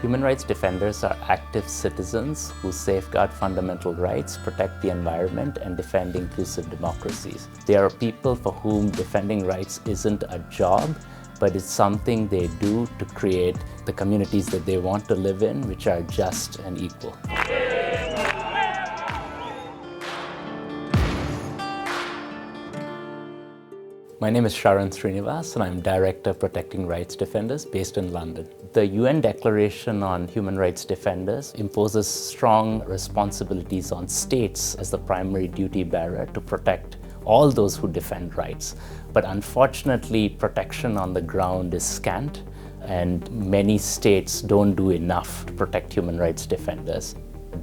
Human rights defenders are active citizens who safeguard fundamental rights, protect the environment, and defend inclusive democracies. They are people for whom defending rights isn't a job, but it's something they do to create the communities that they want to live in, which are just and equal. My name is Sharan Srinivas, and I'm Director of Protecting Rights Defenders based in London. The UN Declaration on Human Rights Defenders imposes strong responsibilities on states as the primary duty bearer to protect all those who defend rights. But unfortunately, protection on the ground is scant, and many states don't do enough to protect human rights defenders.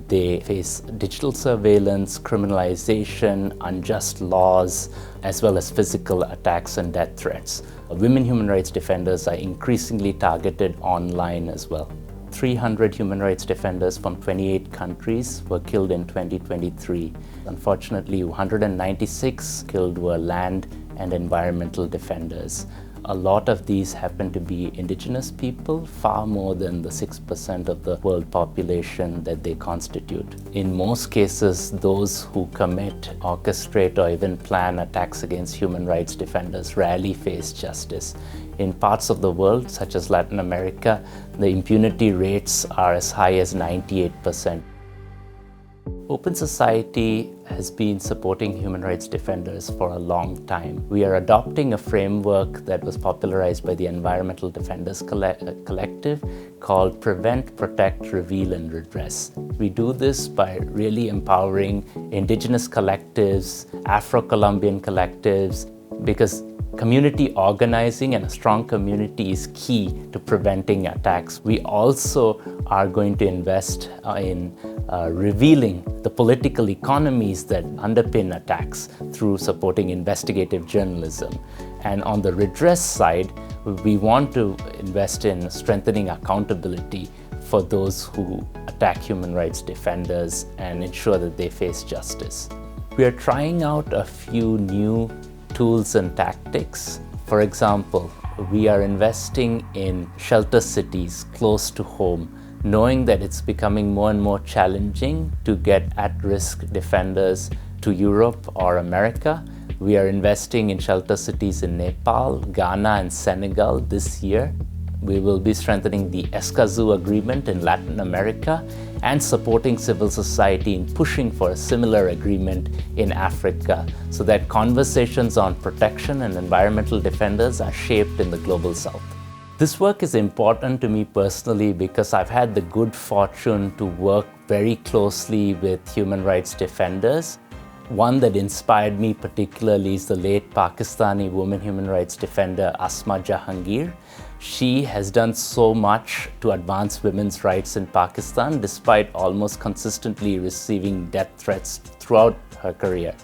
They face digital surveillance, criminalization, unjust laws, as well as physical attacks and death threats. Women human rights defenders are increasingly targeted online as well. 300 human rights defenders from 28 countries were killed in 2023. Unfortunately, 196 killed were land and environmental defenders. A lot of these happen to be indigenous people, far more than the 6% of the world population that they constitute. In most cases, those who commit, orchestrate, or even plan attacks against human rights defenders rarely face justice. In parts of the world, such as Latin America, the impunity rates are as high as 98%. Open Society has been supporting human rights defenders for a long time. We are adopting a framework that was popularized by the Environmental Defenders Collective called Prevent, Protect, Reveal, and Redress. We do this by really empowering indigenous collectives, Afro-Colombian collectives, because community organizing and a strong community is key to preventing attacks. We also are going to invest in revealing the political economies that underpin attacks through supporting investigative journalism. And on the redress side, we want to invest in strengthening accountability for those who attack human rights defenders and ensure that they face justice. We are trying out a few new tools and tactics. For example, we are investing in shelter cities close to home, knowing that it's becoming more and more challenging to get at-risk defenders to Europe or America. We are investing in shelter cities in Nepal, Ghana, and Senegal this year. We will be strengthening the Escazú Agreement in Latin America and supporting civil society in pushing for a similar agreement in Africa so that conversations on protection and environmental defenders are shaped in the global south. This work is important to me personally because I've had the good fortune to work very closely with human rights defenders. One that inspired me particularly is the late Pakistani woman human rights defender Asma Jahangir. She has done so much to advance women's rights in Pakistan despite almost consistently receiving death threats throughout her career.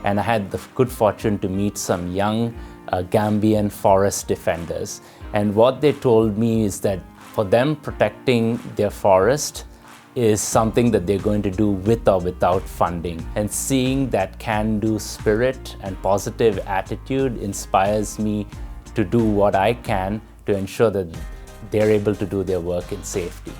And I had the good fortune to meet some young Gambian forest defenders. And what they told me is that for them, protecting their forest is something that they're going to do with or without funding. And seeing that can-do spirit and positive attitude inspires me to do what I can to ensure that they're able to do their work in safety.